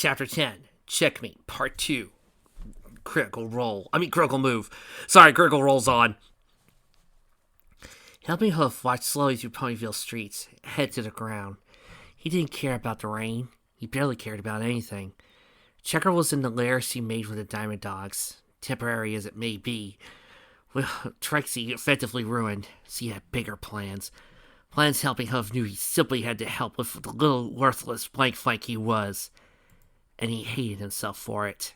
Chapter 10, Checkmate, Part 2. Critical move. Sorry, critical roll's on. Helping Hoof walked slowly through Ponyville streets, head to the ground. He didn't care about the rain. He barely cared about anything. Checker was in the lair she made for the Diamond Dogs, temporary as it may be. Well, Trixie effectively ruined. She had bigger plans. Plans Helping Hoof knew he simply had to help with the little worthless blank flank he was. And he hated himself for it.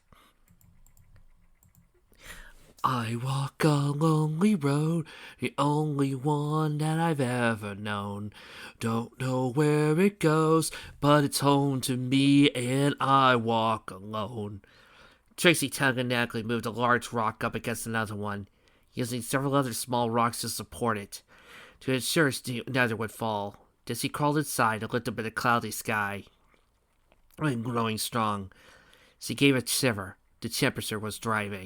I walk a lonely road, the only one that I've ever known. Don't know where it goes, but it's home to me, and I walk alone. Trixie telekinetically moved a large rock up against another one, using several other small rocks to support it, to ensure neither would fall. As he crawled inside and looked up at the cloudy sky, and growing strong, she gave a shiver. The temperature was dry.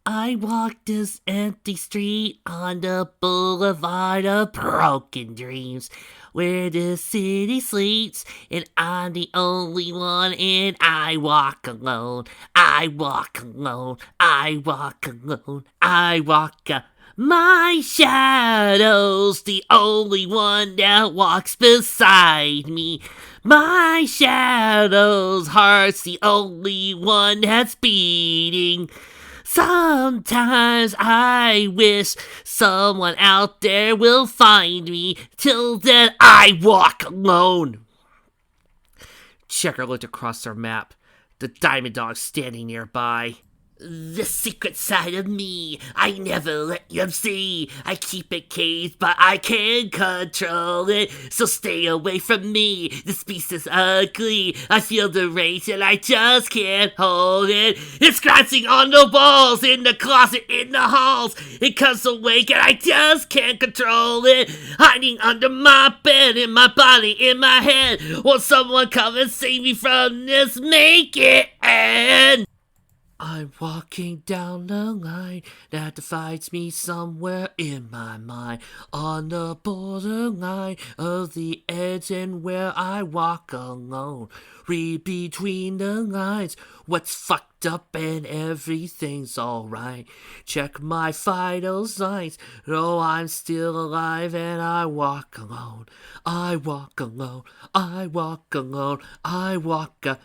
I walked this empty street on the boulevard of broken dreams, where the city sleeps, and I'm the only one, and I walk alone. I walk alone. I walk alone. I walk My shadow's the only one that walks beside me. My shadow's heart's the only one that's beating. Sometimes I wish someone out there will find me. Till then I walk alone. Checker looked across her map, the Diamond Dog standing nearby. The secret side of me, I never let you see. I keep it caged, but I can't control it. So stay away from me, this beast is ugly. I feel the rage and I just can't hold it. It's scratching on the walls, in the closet, in the halls. It comes awake and I just can't control it. Hiding under my bed, in my body, in my head. Won't someone come and save me from this? Make it end. I'm walking down the line that divides me somewhere in my mind, on the borderline of the edge and where I walk alone. Read between the lines what's fucked up and everything's alright. Check my vital signs, though I'm still alive and I walk alone. I walk alone. I walk alone. I walk alone.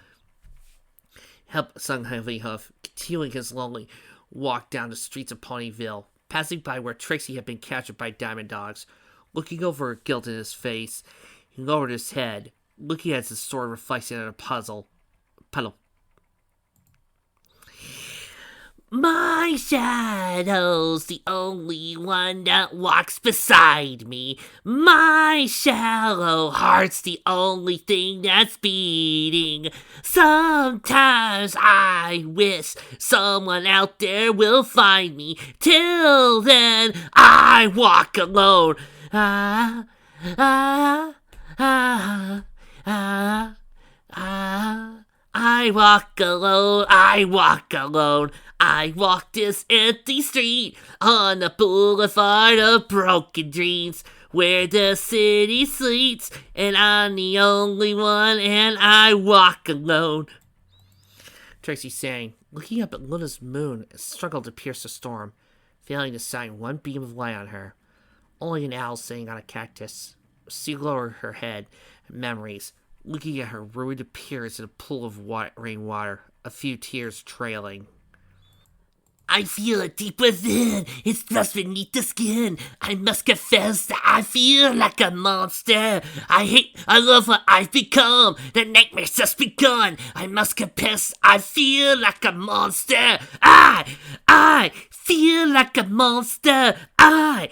Sung Helping Hoof, continuing his lonely walk down the streets of Ponyville, passing by where Trixie had been captured by Diamond Dogs. Looking over her guilt in his face, he lowered his head, looking at his sword reflection in a puddle. My shadow's the only one that walks beside me. My shallow heart's the only thing that's beating. Sometimes I wish someone out there will find me. Till then, I walk alone. I walk alone. I walk alone. I walk this empty street on the boulevard of broken dreams, where the city sleeps, and I'm the only one, and I walk alone. Trixie sang, looking up at Luna's moon, struggled to pierce the storm, failing to shine one beam of light on her. Only an owl sitting on a cactus. She lowered her head, memories, looking at her ruined appearance in a pool of rainwater, a few tears trailing. I feel it deep within, it's just beneath the skin. I must confess that I feel like a monster. I love what I've become, the nightmare's just begun. I must confess, I feel like a monster. I feel like a monster. I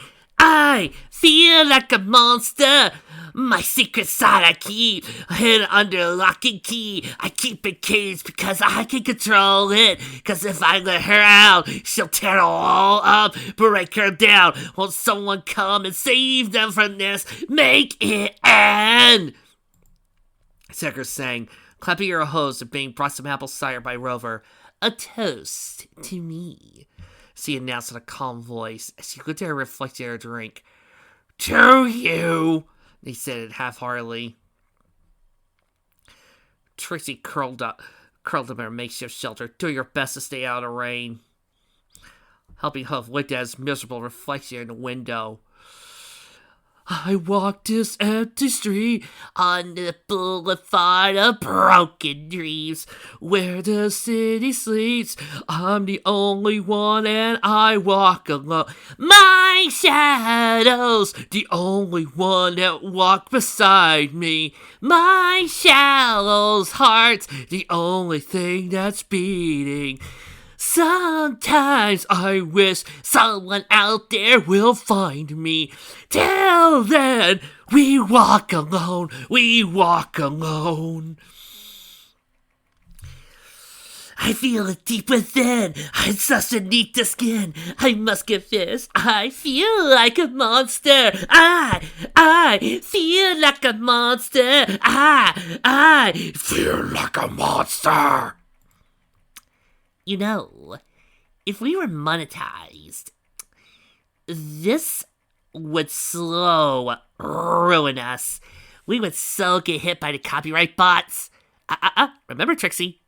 feel like a monster. My secret side I keep hidden under lock and key. I keep it caged because I can control it. Cause if I let her out, she'll tear it all up, break her down. Won't someone come and save them from this? Make it end! Tucker sang, clapping her hose and being brought some apple cider by Rover. A toast to me, she announced in a calm voice as she looked at her reflection in her drink. To you! He said it half-heartedly. Trixie curled up in her makeshift shelter, doing her best to stay out of the rain. Helping Hoof looked at his miserable reflection in the window. I walk this empty street on the boulevard of broken dreams, where the city sleeps. I'm the only one and I walk alone. My shadow's the only one that walk beside me. My shadow's heart's the only thing that's beating. Sometimes I wish someone out there will find me. Till then, we walk alone, we walk alone. I feel it deep within, I'm such a neat to skin. I must confess, I feel like a monster. I feel like a monster. I feel like a monster. You know, if we were monetized, this would slow ruin us. We would so get hit by the copyright bots. Remember, Trixie,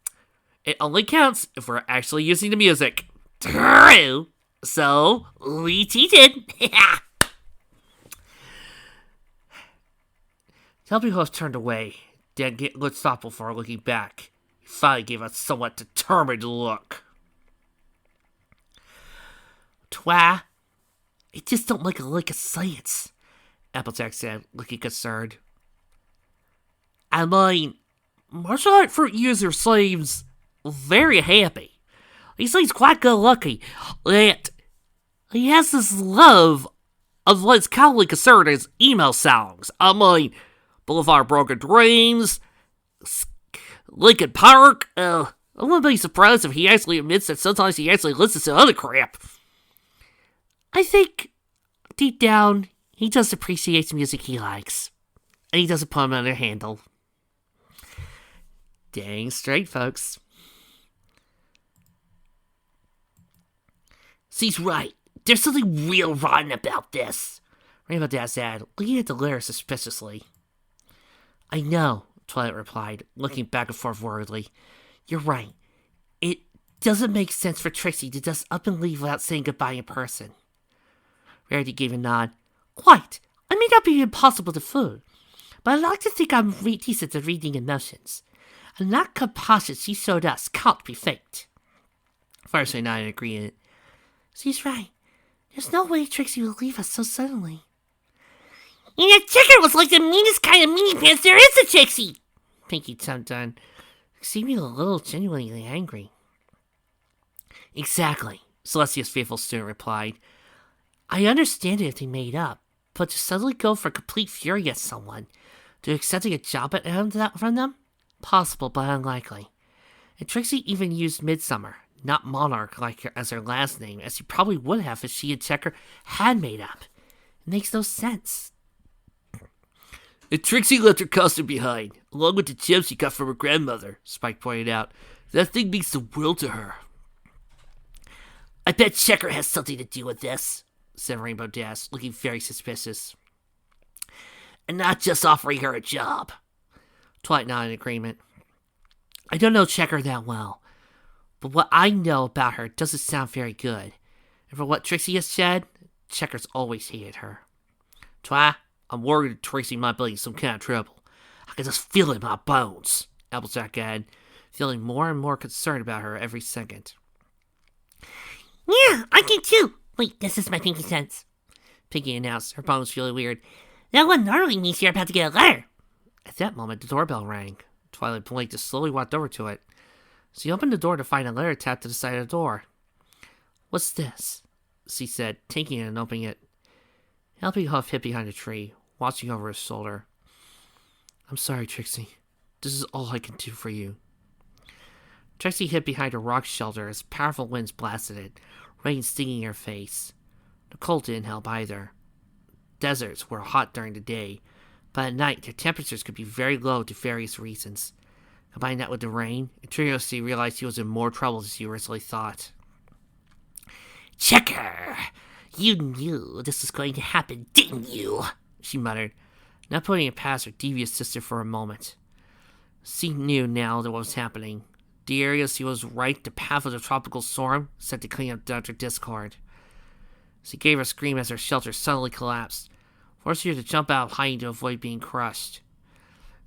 it only counts if we're actually using the music. True. So, we cheated. Hoof turned away, then looked thoughtful before looking back. He finally gave a somewhat determined look. Twa, I just don't like a lick of science, Applejack said, looking concerned. I mean, martial art fruit user seems very happy. He seems quite good looking, yet he has this love of what's commonly considered as emo songs. I mean, Boulevard Broken Dreams, Linkin Park. I wouldn't be surprised if he actually admits that sometimes he actually listens to other crap. I think, deep down, he just appreciates music he likes. And he doesn't put him under handle. Dang straight, folks. She's right. There's something real rotten about this, Rainbow Dash said, looking at the letter suspiciously. I know, Twilight replied, looking back and forth worriedly. You're right. It doesn't make sense for Trixie to just up and leave without saying goodbye in person. Rarity gave a nod. Quite. I may not be impossible to fool, but I like to think I'm decent at reading emotions. And that compassion she showed us can't be faked. Firefly nodded in agreement. She's right. There's no way Trixie will leave us so suddenly. And that chicken was like the meanest kind of meanie pants there is to Trixie! Pinky jumped on, seeming a little genuinely angry. Exactly, Celestia's faithful student replied. I understand it if they made up, but to suddenly go for complete fury at someone, to accepting a job at them from them? Possible, but unlikely. And Trixie even used Midsummer, not Monarch, as her last name, as she probably would have if she and Checker had made up. It makes no sense. And Trixie left her costume behind, along with the gems she got from her grandmother, Spike pointed out. That thing means the world to her. I bet Checker has something to do with this, said Rainbow Dash, looking very suspicious. And not just offering her a job. Twilight nodded in agreement. I don't know Checker that well, but what I know about her doesn't sound very good. And from what Trixie has said, Checker's always hated her. I'm worried that Trixie might be in some kind of trouble. I can just feel it in my bones, Applejack added, feeling more and more concerned about her every second. Yeah, I can too. Wait, this is my Pinky sense, Pinky announced, her bones feeling weird. That one normally means you're about to get a letter. At that moment, the doorbell rang. Twilight blinked and slowly walked over to it. She opened the door to find a letter tapped to the side of the door. What's this? She said, taking it and opening it. Helping Huff hid behind a tree, watching over his shoulder. I'm sorry, Trixie. This is all I can do for you. Trixie hid behind a rock shelter as powerful winds blasted it, rain stinging her face. The cold didn't help either. Deserts were hot during the day, but at night their temperatures could be very low due to various reasons. Combine that with the rain, and Trixie realized he was in more trouble than she originally thought. Checker! You knew this was going to happen, didn't you? She muttered, not putting it past her devious sister for a moment. She knew now what was happening. The area she was right, the path of the tropical storm, set to clean up Dr. Discord. She gave a scream as her shelter suddenly collapsed, forcing her to jump out of hiding to avoid being crushed.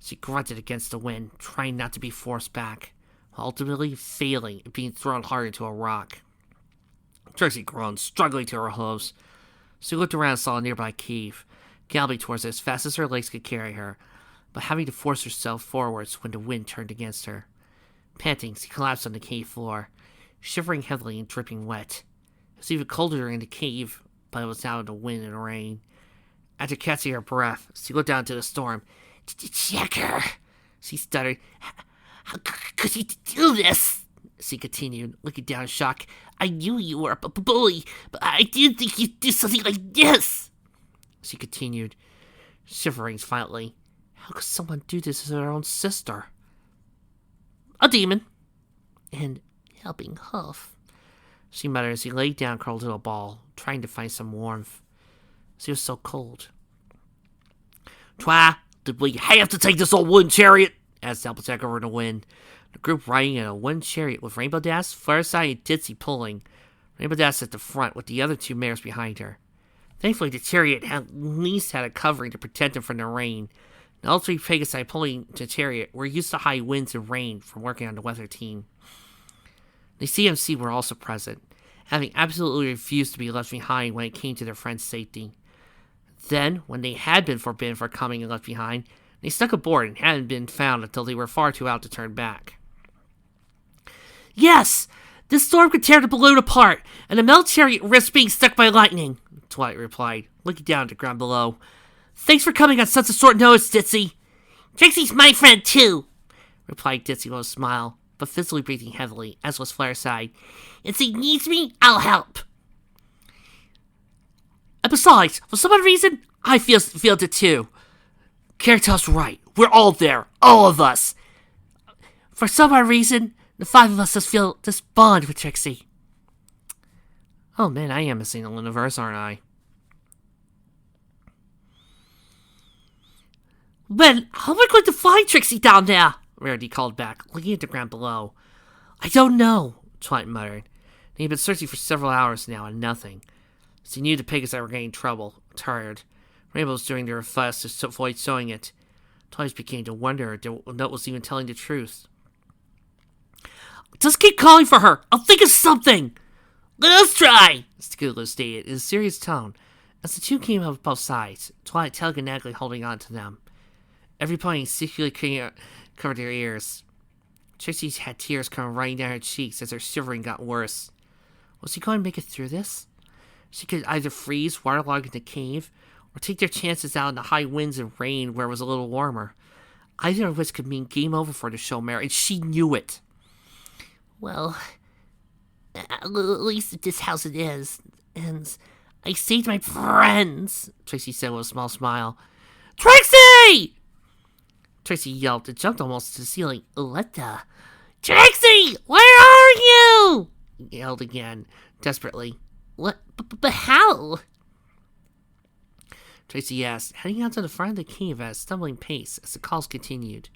She grunted against the wind, trying not to be forced back, ultimately failing and being thrown hard into a rock. Trixie groaned, struggling to her hooves. She looked around and saw a nearby cave, galloping towards it as fast as her legs could carry her, but having to force herself forwards when the wind turned against her. Panting, she collapsed on the cave floor, shivering heavily and dripping wet. It was even colder in the cave, but it was now in the wind and rain. After catching her breath, she looked out into the storm. "Checker," she stuttered. "How could you do this?" She continued, looking down in shock. "I knew you were a bully, but I didn't think you'd do something like this." She continued, shivering violently. How could someone do this to their own sister? "A demon." "And helping Huff," she muttered as he lay down curled into a ball, trying to find some warmth. She was so cold. "Twa, did we have to take this old wooden chariot?" asked Applejack over the wind. The group riding in a wooden chariot with Rainbow Dash, Fireside, and Ditsy pulling. Rainbow Dash at the front with the other two mares behind her. Thankfully, the chariot at least had a covering to protect them from the rain. And all three Pegasi pulling the chariot were used to high winds and rain from working on the weather team. The CMC were also present, having absolutely refused to be left behind when it came to their friend's safety. Then, when they had been forbidden from coming and left behind, they stuck aboard and hadn't been found until they were far too out to turn back. "Yes! This storm could tear the balloon apart, and the metal chariot risks being struck by lightning," Twilight replied, looking down at the ground below. "Thanks for coming on such a short notice, Ditsy." "Trixie's my friend, too," replied Ditsy with a smile, but physically breathing heavily, as was Fireside. "If she needs me, I'll help." "And besides, for some odd reason, I feel it too. Carrot's right. We're all there. All of us. For some odd reason, the five of us just feel this bond with Trixie." Oh man, I am a single universe, aren't I? "When how am I going to find Trixie down there?" Rarity called back, looking at the ground below. "I don't know," Twilight muttered. They had been searching for several hours now and nothing. She knew the Pegasi were getting in trouble, tired. Rainbow was doing their best to avoid showing it. Twilight began to wonder if the note was even telling the truth. "Just keep calling for her. I'll think of something." "Let us try," Skillet stated in a serious tone, as the two came up both sides, Twilight telekinetically holding on to them. Every pony secretly covered their ears. Trixie had tears coming running down her cheeks as her shivering got worse. Was she going to make it through this? She could either freeze, waterlogged in the cave, or take their chances out in the high winds and rain where it was a little warmer. Either of which could mean game over for the show mare, and she knew it. "Well, at least at this house it is, and I saved my friends," Trixie said with a small smile. "Trixie!" Trixie yelped and jumped almost to the ceiling. "What the? Trixie, where are you?" He yelled again, desperately. "What? But how?" Trixie asked, heading out to the front of the cave at a stumbling pace as the calls continued.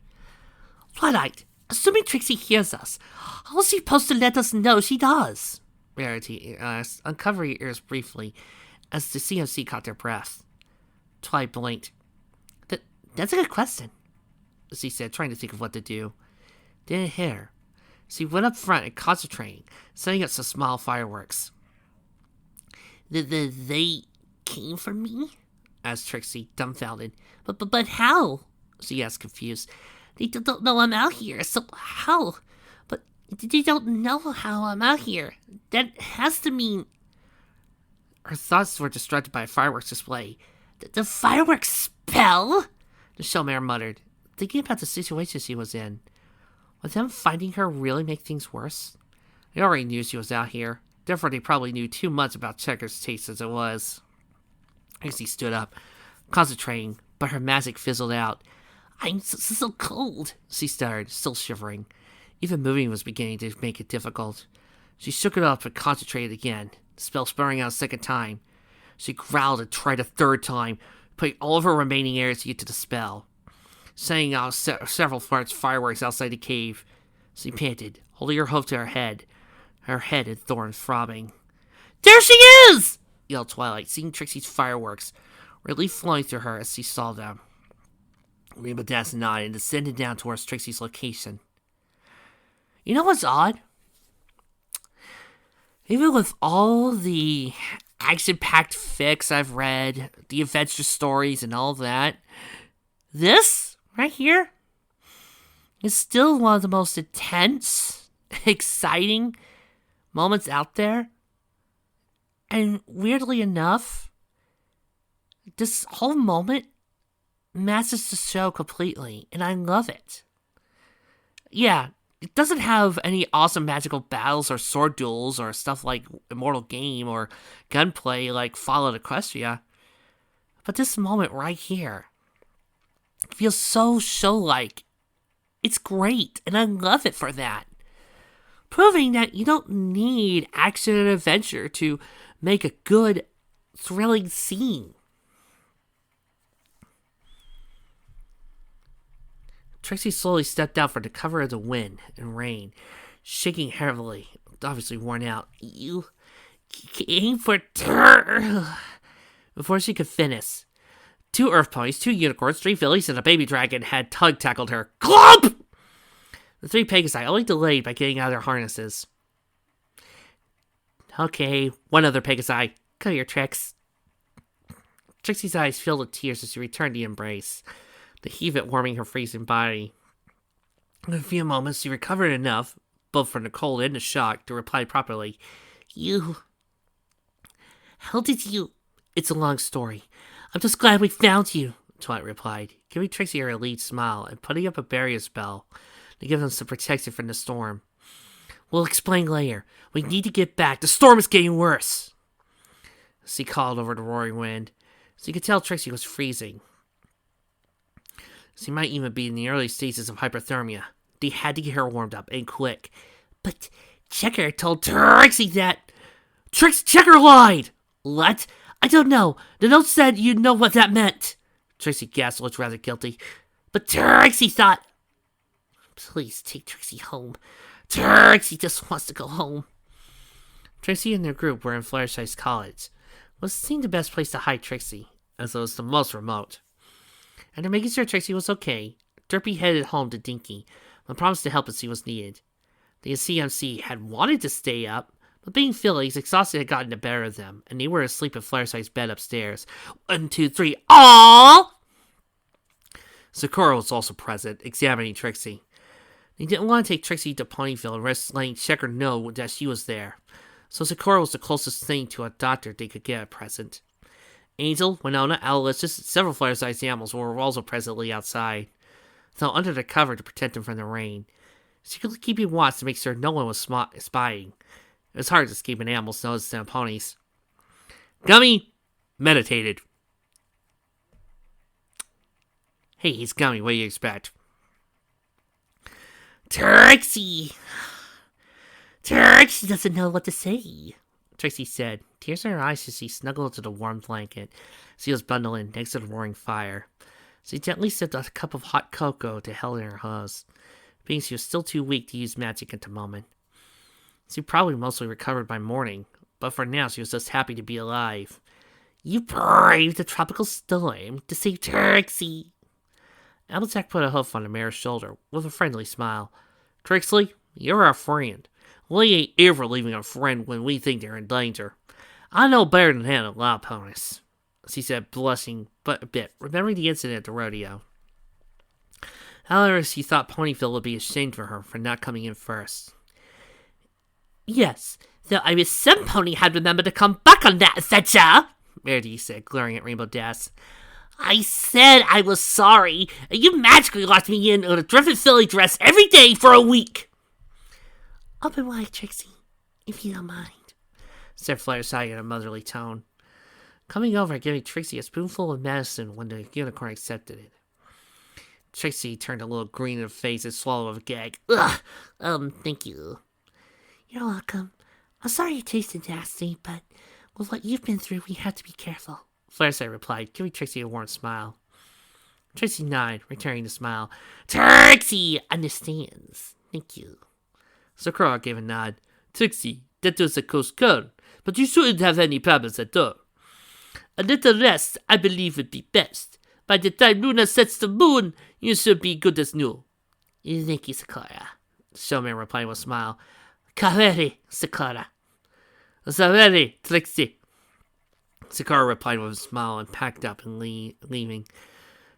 "Twilight, assuming Trixie hears us, how is she supposed to let us know she does?" Rarity asked, uncovering her ears briefly as the CMC caught their breath. Twilight blinked. That's a good question," she said, trying to think of what to do. Didn't hit her. She went up front and concentrating, setting up some small fireworks. They came for me?" asked Trixie, dumbfounded. But how?" she asked, confused. "They don't know I'm out here, so how? But they don't know how I'm out here. That has to mean..." Her thoughts were distracted by a fireworks display. The fireworks spell?" the showmare muttered, thinking about the situation she was in. Would them finding her really make things worse? They already knew she was out here. Therefore, they probably knew too much about Checker's taste as it was. Trixie stood up, concentrating, but her magic fizzled out. "I'm so cold," she stuttered, still shivering. Even moving was beginning to make it difficult. She shook it up and concentrated again, the spell spurring out a second time. She growled and tried a third time, putting all of her remaining energy into the spell. sending out several fireworks outside the cave. She panted, holding her hoof to her head and thorns throbbing. "There she is!" yelled Twilight, seeing Trixie's fireworks, relief flowing through her as she saw them. Rainbow Dash nodded and descended down towards Trixie's location. You know what's odd? Even with all the action-packed fics I've read, the adventure stories and all that, this right here is still one of the most intense, exciting moments out there. And weirdly enough, this whole moment matches the show completely, and I love it. Yeah, it doesn't have any awesome magical battles or sword duels or stuff like Immortal Game or gunplay like Fallout Equestria, but this moment right here feels so show-like. It's great, and I love it for that. Proving that you don't need action and adventure to make a good, thrilling scene. Trixie slowly stepped out from the cover of the wind and rain, shaking heavily, obviously worn out. "You came for her." Before she could finish, 2 earth ponies, 2 unicorns, 3 fillies, and a baby dragon had tackled her. Clump! The 3 Pegasi only delayed by getting out of their harnesses. "Okay, one other Pegasi. Come here, Trix." Trixie's eyes filled with tears as she returned the embrace, the heat of it warming her freezing body. In a few moments, she recovered enough, both from the cold and the shock, to reply properly. How did you... It's a long story. I'm just glad we found you," Twilight replied, giving Trixie a relieved smile and putting up a barrier spell to give them some protection from the storm. "We'll explain later. We need to get back. The storm is getting worse." She called over the roaring wind, so you could tell Trixie was freezing. She might even be in the early stages of hypothermia. They had to get her warmed up, and quick. "But Checker told Trixie that..." Checker lied! "What? I don't know. The note said you'd know what that meant." Trixie gasped, looked rather guilty. "But Trixie thought..." "Please take Trixie home. Trixie just wants to go home." Trixie and their group were in Fluttershy's college. It was seemed the best place to hide Trixie, as it was the most remote. After making sure Trixie was okay, Derpy headed home to Dinky, and promised to help if she was needed. The CMC had wanted to stay up, but being fillies, exhausted had gotten the better of them, and they were asleep in Fluttershy's bed upstairs. 1, 2, 3, aww! Sakura was also present, examining Trixie. They didn't want to take Trixie to Ponyville and risk letting Checker know that she was there, so Sakura was the closest thing to a doctor they could get at present. Angel, Winona, Aloysius, and several Fluttershy's animals were also presently outside, though under the cover to protect them from the rain, secretly keeping watch to make sure no one was spying. It was hard to escape an animal's notice than ponies. Gummy meditated. "Hey, he's Gummy. What do you expect?" Trixie doesn't know what to say," Trixie said, tears in her eyes as she snuggled into the warm blanket she was bundled in next to the roaring fire. She gently sipped a cup of hot cocoa to held in her hooves, being she was still too weak to use magic at the moment. She probably mostly recovered by morning, but for now she was just happy to be alive. "You braved the tropical storm to save Trixie." Applejack put a hoof on the mare's shoulder with a friendly smile. "Trixie, you're our friend. We ain't ever leaving a friend when we think they're in danger. I know better than that a lot of ponies," she said, blushing but a bit, remembering the incident at the rodeo. However, she thought Ponyville would be ashamed for her for not coming in first. "Yes, though I wish some pony had remembered to come back on that adventure," Meredith said, glaring at Rainbow Dash. "I said I was sorry, and you magically locked me in a driven filly dress every day for a week." "Open wide, Trixie, if you don't mind," said Fluttershy in a motherly tone, coming over and giving Trixie a spoonful of medicine when the unicorn accepted it. Trixie turned a little green in the face and swallowed a gag. "Ugh, thank you." "You're welcome. I'm sorry it tasted nasty, but with what you've been through, we have to be careful," Fluttershy replied, giving Trixie a warm smile. Trixie nodded, returning the smile. Trixie understands. Thank you. Sakura gave a nod. Trixie, that was a close call, but you shouldn't have any problems at all. A little rest, I believe, would be best. By the time Luna sets the moon, you should be good as new. Thank you, Sakura. The showman replied with a smile. Kaweri, Sakura. Zaweri, Trixie. Sakura replied with a smile and packed up and leaving.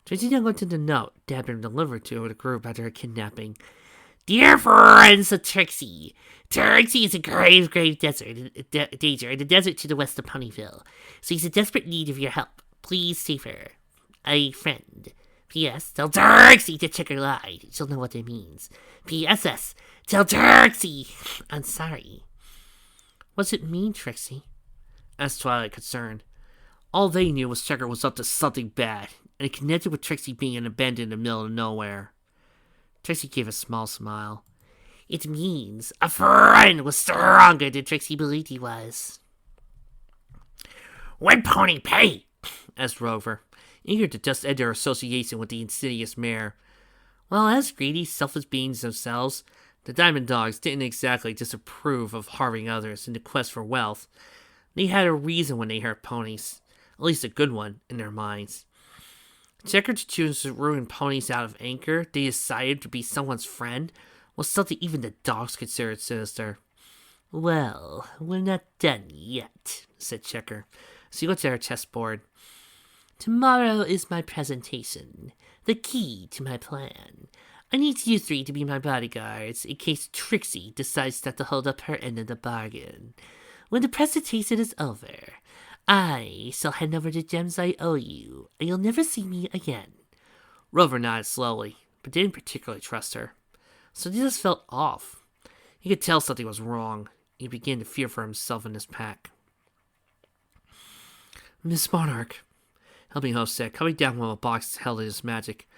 Trixie then looked at the note that had been delivered to the group after her kidnapping. Dear friends of Trixie, Trixie is in grave danger in the desert to the west of Ponyville. So he's in desperate need of your help. Please save her. A friend. P.S. Tell Trixie to check her line. She'll know what it means. P.S.S. Tell Trixie I'm sorry. What's it mean, Trixie? Asked Twilight, concerned. All they knew was Checker was up to something bad, and it connected with Trixie being abandoned in the middle of nowhere. Trixie gave a small smile. It means a friend was stronger than Trixie believed he was. When Pony pay? Asked Rover, eager to just end their association with the insidious mayor. Well, as greedy, selfless beings themselves, the Diamond Dogs didn't exactly disapprove of harming others in the quest for wealth. They had a reason when they hurt ponies, at least a good one, in their minds. Checker to choose to ruin ponies out of anger, they decided to be someone's friend, was something even the dogs considered sinister. Well, we're not done yet, said Checker. She looked at her chessboard. Tomorrow is my presentation, the key to my plan. I need you three to be my bodyguards in case Trixie decides not to hold up her end of the bargain. When the presentation is over, I shall hand over the gems I owe you, and you'll never see me again. Rover nodded slowly, but didn't particularly trust her. So he just felt off. He could tell something was wrong. He began to fear for himself and his pack. Miss Monarch, Helping Host said, coming down from a box held in his magic.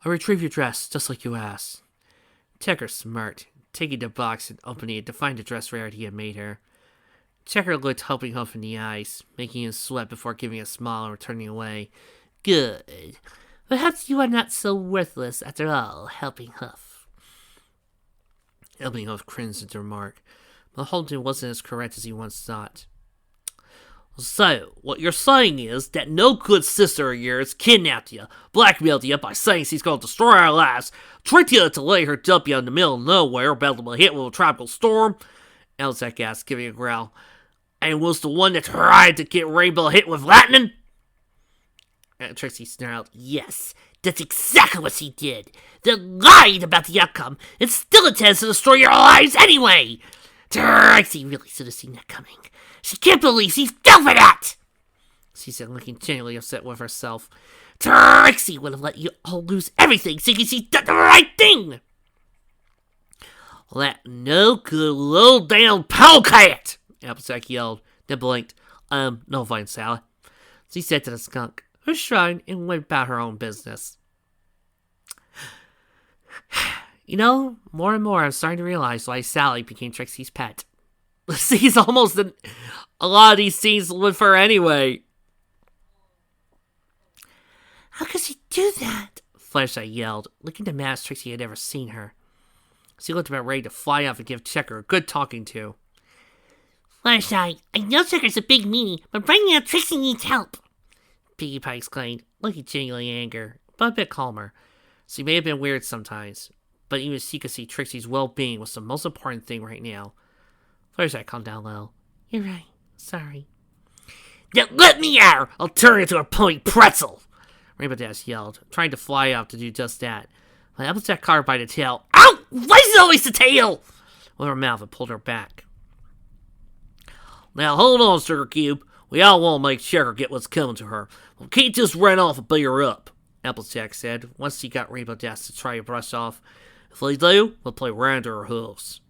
I retrieve your dress, just like you asked. Checker smirked, taking the box and opening it to find the dress rarity he had made her. Checker looked Helping Hoof in the eyes, making him sweat before giving a smile and returning away. Good. Perhaps you are not so worthless after all, Helping Hoof. Helping Hoof cringed at the remark, but Holden wasn't as correct as he once thought. So, what you're saying is that no good sister of yours kidnapped you, blackmailed you by saying she's going to destroy our lives, tricked you to lay her dump you in the middle of nowhere, about to be hit with a tropical storm? Elzak asked, giving a growl. And was the one that tried to get Rainbow hit with lightning? Trixie snarled, yes, that's exactly what she did. They lied about the outcome, and still intends to destroy your lives anyway. Trixie really should have seen that coming. She can't believe she fell for that, she said, looking genuinely upset with herself. Trixie would have let you all lose everything, thinking she did the right thing. That no good low down polecat, Applejack yelled, then blinked. No fine, Sally, she said to the skunk, who shrugged and went about her own business. You know, more and more I'm starting to realize why Sally became Trixie's pet. She's almost in a lot of these scenes with her anyway. How could she do that? Flashlight yelled, looking the maddest Trixie had ever seen her. She looked about ready to fly off and give Checker a good talking to. Flashlight, I know Checker's a big meanie, but right now Trixie needs help, Piggy Pie exclaimed, looking genuinely angry, but a bit calmer. She may have been weird sometimes, but even she could see Trixie's well-being was the most important thing right now. Flashlight calmed down low. You're right. Sorry. Now let me out! I'll turn you into a pony pretzel! Rainbow Dash yelled, trying to fly up to do just that. When Applejack caught her by the tail. Ow! Why is it always the tail? With her mouth and pulled her back. Now hold on, Sugar Cube. We all want to make Checker get what's coming to her. We can't just run off and beat her up, Applejack said, once he got Rainbow Dash to try to brush off. If we do, we'll play round to her hooves.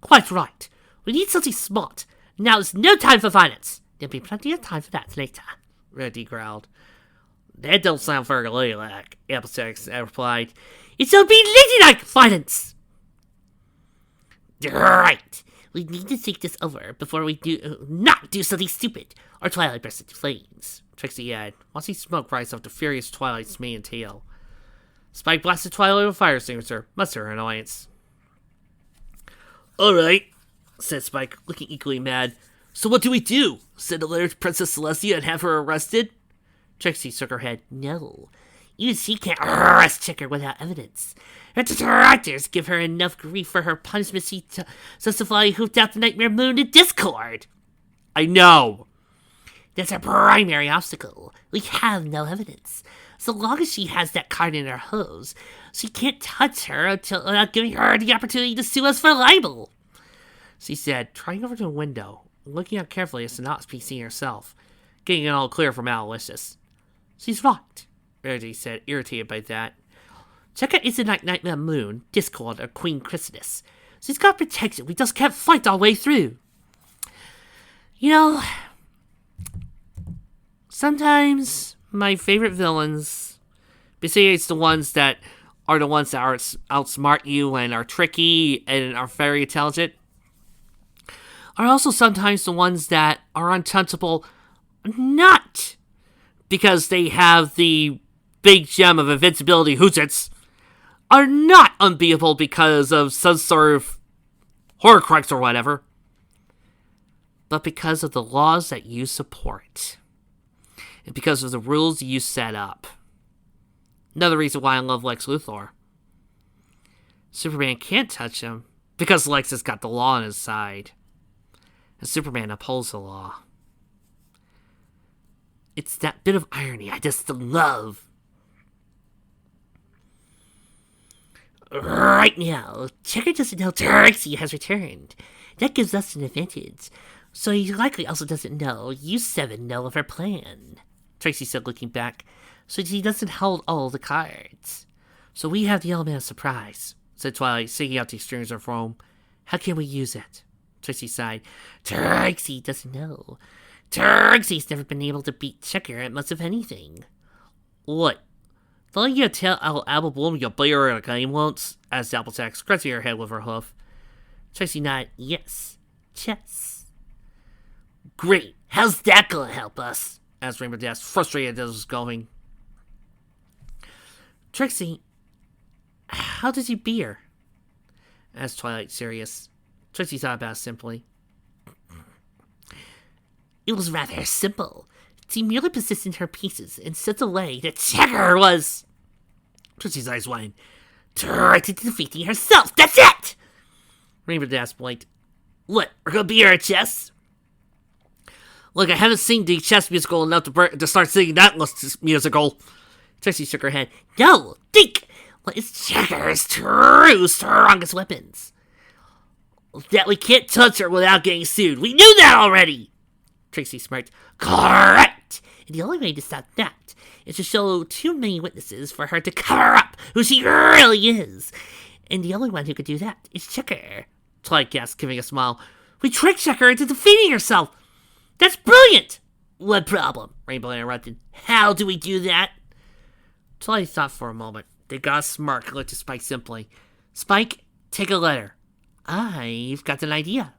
Quite right. We need something smart. Now is no time for violence. There'll be plenty of time for that later, Reddy growled. That don't sound very ladylike, Applejack replied. It shall be ladylike violence. Right. We need to think this over before we not do something stupid, or Twilight bursts into flames, Trixie added, watching smoke rise off the furious Twilight's mane and tail. Spike blasted Twilight with a fire extinguisher, much to her annoyance. Alright, said Spike, looking equally mad. So what do we do? Send a letter to Princess Celestia and have her arrested? Trixie shook her head. No. Even she can't arrest Checker without evidence. Her detractors give her enough grief for her punishment she justifiably hooped out the Nightmare Moon in Discord. I know. That's our primary obstacle. We have no evidence. So long as she has that card in her hose, she can't touch her until without giving her the opportunity to sue us for libel. She said, trying over to a window, looking out carefully as to not be seen herself, getting it all clear from Aloysius. She's right, Verity said, irritated by that. Checker is the Nightmare Moon, Discord, or Queen Chrysalis. She's got protection. We just can't fight our way through. You know, sometimes my favorite villains, besides the ones that are outsmart you and are tricky and are very intelligent, are also sometimes the ones that are untouchable, not because they have the big gem of invincibility hooves, are not unbeatable because of some sort of horcrux or whatever, but because of the laws that you support, and because of the rules you set up. Another reason why I love Lex Luthor. Superman can't touch him because Lex has got the law on his side, and Superman upholds the law. It's that bit of irony I just love. Right now, Checker doesn't know Trixie has returned. That gives us an advantage. So he likely also doesn't know you seven know of her plan, Trixie said, looking back. So he doesn't hold all the cards. So we have the element of surprise, said Twilight, singing out the strings of foam. How can we use it? Trixie sighed. Trixie doesn't know. Trixie's never been able to beat Checker at much of anything. What? Don't you tell Apple Bloom you'll play her in a game once? Asked Applejack, scratching her head with her hoof. Trixie nodded. Yes. Chess. Great. How's that gonna help us? Asked Rainbow Dash, frustrated as it was going. Trixie, how did you beat her? Asked Twilight, serious. Trixie thought about it simply. It was rather simple. She merely positioned her pieces in such a way that Checker was... Trixie's eyes widened. Tried to defeating herself, that's it! Rainbow Dash blinked. What, we're gonna beat her at chess? Look, I haven't seen the chess musical enough to start singing that musical. Trixie shook her head. No, think! What is Checker's true strongest weapons? That we can't touch her without getting sued. We knew that already! Trixie smirked. Correct! And the only way to stop that is to show too many witnesses for her to cover up who she really is. And the only one who could do that is Checker. Twilight gasped, giving a smile. We tricked Checker into defeating herself! That's brilliant! What problem? Rainbow interrupted. How do we do that? Twilight thought for a moment. They got a smirk and looked at Spike simply. Spike, take a letter. I've got an idea.